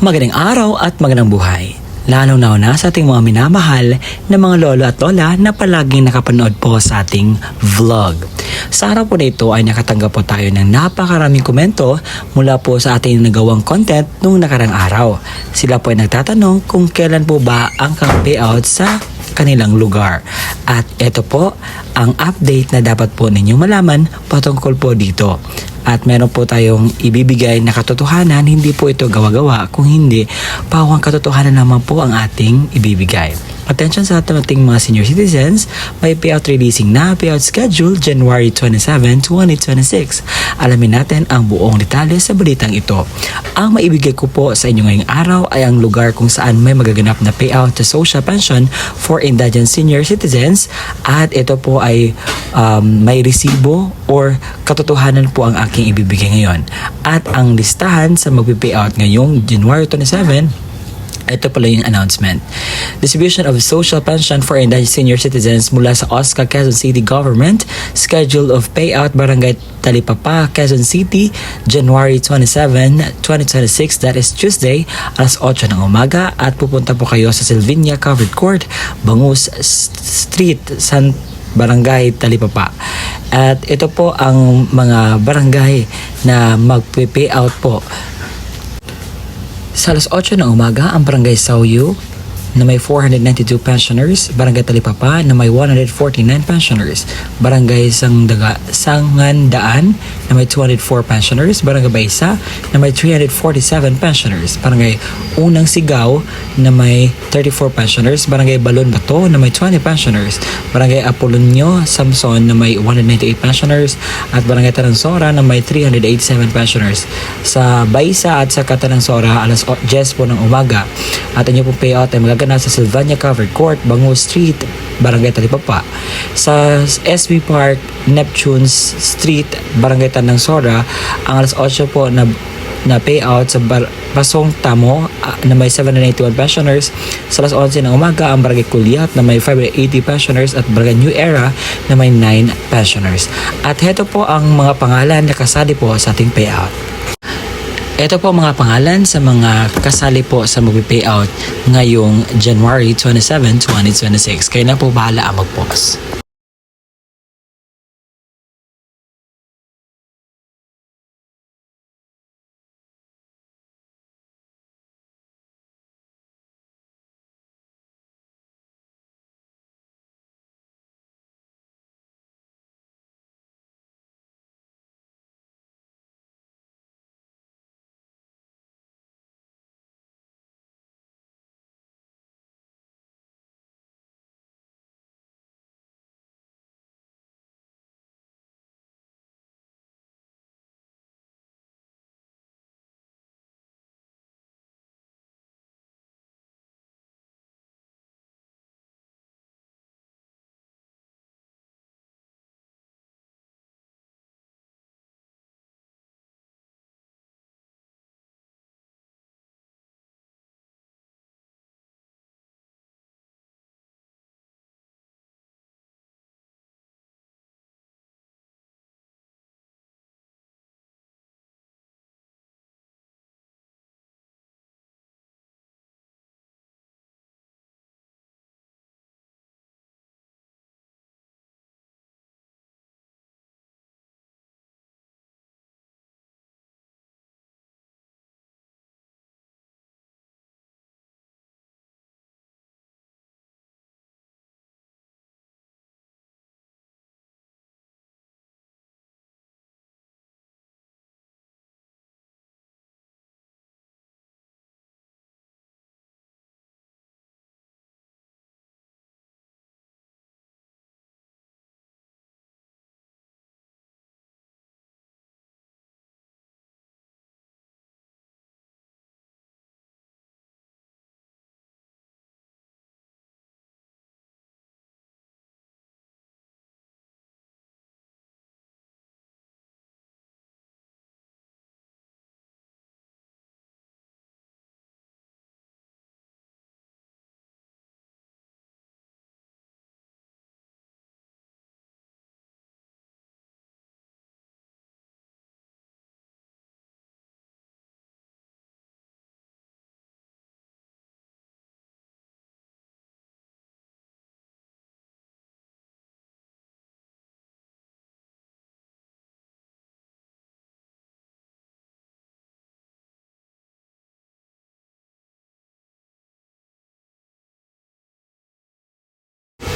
Magandang araw at magandang buhay. Lalong na sa ating mga minamahal na mga lolo at lola na palaging nakapanood po sa ating vlog. Sa araw po na ito ay nakatanggap po tayo ng napakaraming komento mula po sa ating nagawang content nung nakarang araw. Sila po ay nagtatanong kung kailan po ba ang payout sa kanilang lugar. At ito po ang update na dapat po ninyong malaman patungkol po dito. At meron po tayong ibibigay na katotohanan, hindi po ito gawa-gawa, kung hindi, pawang katotohanan naman po ang ating ibibigay. Attention sa ating mga senior citizens, may payout releasing na payout schedule January 27, 2026. Alamin natin ang buong detalye sa balitang ito. Ang maibigay ko po sa inyo ngayong araw ay ang lugar kung saan may magaganap na payout sa social pension for indigent senior citizens at ito po ay may resibo or katotohanan po ang aking ibibigay ngayon. At ang listahan sa magpipayout ngayong January 27, ito pala yung announcement. Distribution of social pension for indigent senior citizens mula sa OSCA Quezon City Government. Schedule of payout Barangay Talipapa, Quezon City, January 27, 2026. That is Tuesday, alas 8 ng umaga. At pupunta po kayo sa Silvinia Covered Court, Bangus Street, Barangay Talipapa. At ito po ang mga barangay na magpe-payout po. Sa alas 8 ng umaga, ang Barangay Sauyu na may 492 pensioners, Barangay Talipapa na may 149 pensioners, Barangay Sangandaan na may 204 pensioners, Barangay Baisa na may 347 pensioners, Barangay Unang Sigaw na may 34 pensioners, Barangay Balon Bato na may 20 pensioners, Barangay Apolonio Samson na may 198 pensioners, at Barangay Tanansora na may 387 pensioners. Sa Baisa at sa Catanansora, alas 10 po ng umaga. At inyo pong payout ay magaganap sa Silvania Covered Court, Bangus Street, Barangay Talipapa. Sa SB Park, Neptunes Street, Barangay Tanansora, ang alas 8 po na payout sa Basong Tamo na may 781 pensioners. Sa alas 11 ng umaga, ang Barangay Kulyat na may 580 pensioners at Barangay New Era na may 9 pensioners. At heto po ang mga pangalan na kasali po sa ating payout. Ito po mga pangalan sa mga kasali po sa magpi-payout ngayong January 27, 2026. Kayo na po bahala ang mag-pause.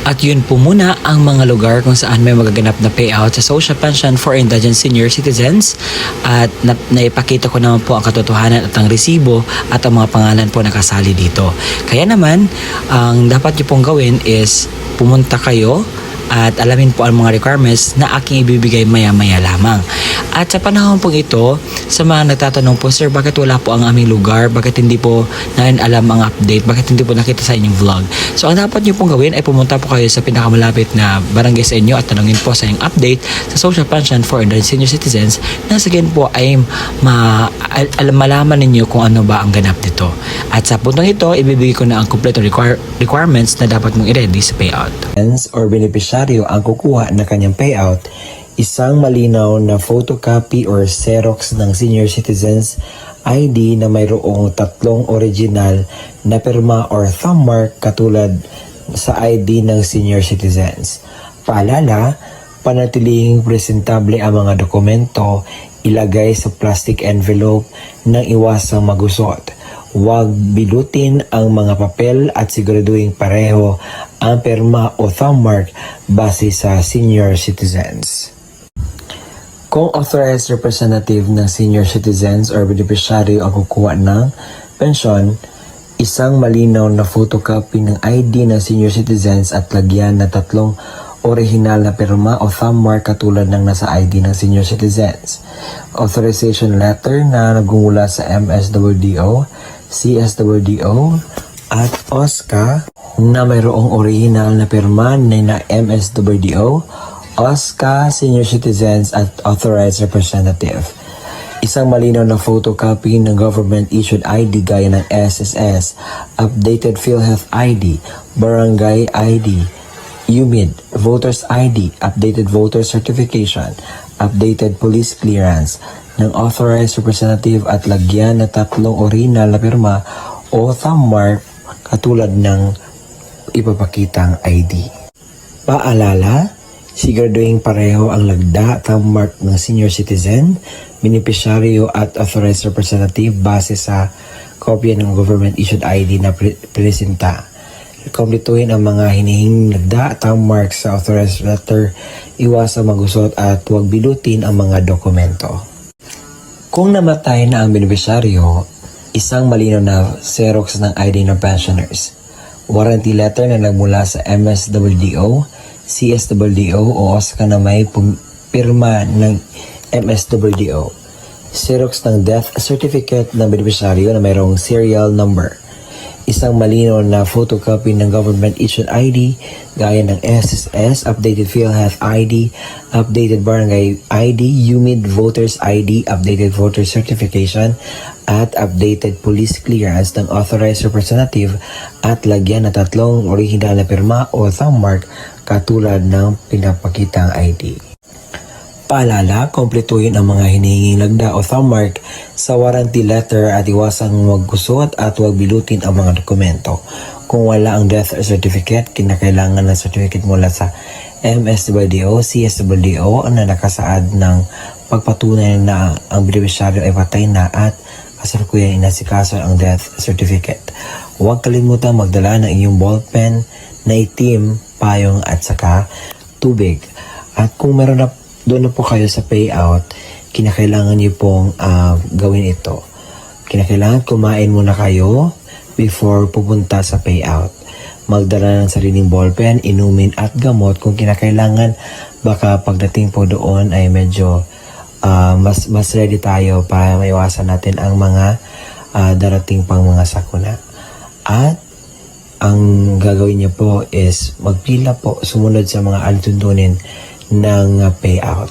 At yun po muna ang mga lugar kung saan may magaganap na payout sa social pension for indigent senior citizens. At naipakita ko naman po ang katotohanan at ang resibo at ang mga pangalan po nakasali dito. Kaya naman, ang dapat nyo pong gawin is pumunta kayo at alamin po ang mga requirements na aking ibibigay maya-maya lamang. At sa panahon po ito, sa mga nagtatanong po, Sir, bakit wala po ang aming lugar? Bakit hindi po namin alam ang update? Bakit hindi po nakita sa inyong vlog? So, ang dapat nyo pong gawin ay pumunta po kayo sa pinakamalapit na barangay sa inyo at tanongin po sa inyong update sa social pension for indigent senior citizens na sa ganun po ay malaman ninyo kung ano ba ang ganap dito. At sa puntong ito, ibibigay ko na ang kompleto requirements na dapat mong i-ready sa payout. Or beneficiaryo ang kukuha na kanyang payout, isang malinaw na photocopy or Xerox ng senior citizens ID na mayroong 3 original na pirma or thumb mark katulad sa ID ng senior citizens. Paalala, panatilihing presentable ang mga dokumento, ilagay sa plastic envelope nang iwasang magusot. Huwag bilutin ang mga papel at siguraduhin pareho ang pirma o thumb mark base sa senior citizens. Kung authorized representative ng senior citizens or beneficiary ang kukuha ng pensyon, isang malinaw na photocopy ng ID ng senior citizens at lagyan na 3 original na pirma o thumb mark katulad ng nasa ID ng senior citizens. Authorization letter na nagmumula sa MSWDO, CSWDO at OSCA na mayroong original na pirma na MSWDO, OSCA, senior citizens at authorized representative. Isang malinaw na photocopy ng government-issued ID gaya ng SSS, updated PhilHealth ID, barangay ID, UMID, voters ID, updated voter certification, updated police clearance ng authorized representative at lagyan na 3 original na pirma o thumb mark katulad ng ipapakitang ID. Paalala, siguraduhin pareho ang lagda, thumb mark ng senior citizen, beneficiaryo at authorized representative base sa kopya ng government-issued ID na presenta. Kumpletuhin ang mga hinihinging lagda, thumb mark sa authorized letter, iwasang magusot at huwag bilutin ang mga dokumento. Kung namatay na ang beneficiaryo, isang malinaw na Xerox ng ID ng pensioners, warranty letter na nagmula sa MSWDO, CSWDO o OSCA na may pirma ng MSWDO, Xerox ng death certificate ng beneficiaryo na mayroong serial number, isang malinaw na photocopy ng government-issued ID gaya ng SSS, updated PhilHealth ID, updated barangay ID, UMID voters ID, updated voter certification, at updated police clearance ng authorized representative at lagyan na 3 original na pirma o thumb mark katulad ng pinapakitang ID. Paalala, kumpletuhin ang mga hinihinging lagda o thumb mark sa warranty letter at iwasang magkusot at huwag bilutin ang mga dokumento. Kung wala ang death certificate, kinakailangan ng certificate mula sa MSWDO, CSWDO na nakasaad ng pagpatunay na ang beneficiaryo ay patay na at kasalukuyan inasikaso ang death certificate. Huwag kalimutan magdala ng iyong ballpen na itim, payong at saka tubig. At kung meron na doon na po kayo sa payout, kinakailangan niyo pong gawin ito. Kinakailangan kumain muna kayo before pupunta sa payout. Magdala ng sariling ballpen, inumin at gamot kung kinakailangan. Baka pagdating po doon ay medyo mas ready tayo para maiwasan natin ang mga darating pang mga sakuna. At ang gagawin niyo po is magpila po, sumunod sa mga alituntunin ng payout.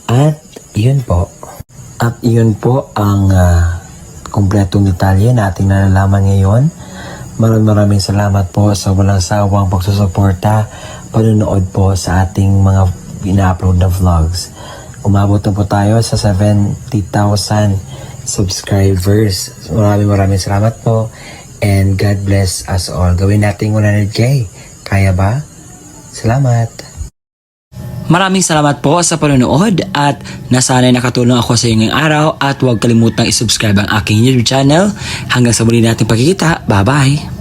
At yun po. At yun po ang kumpletong detalye na ating nalalaman ngayon. Maraming salamat po sa walang sawang pagsusuporta, panonood po sa ating mga ina-upload na vlogs. Umabot na po tayo sa 70,000 subscribers. Maraming salamat po and God bless us all. Gawin natin 100K. Kaya ba? Salamat! Maraming salamat po sa panonood at nasanay nakatulong ako sa inyong araw at huwag kalimutang isubscribe ang aking YouTube channel. Hanggang sa muli nating pagkikita. Bye-bye!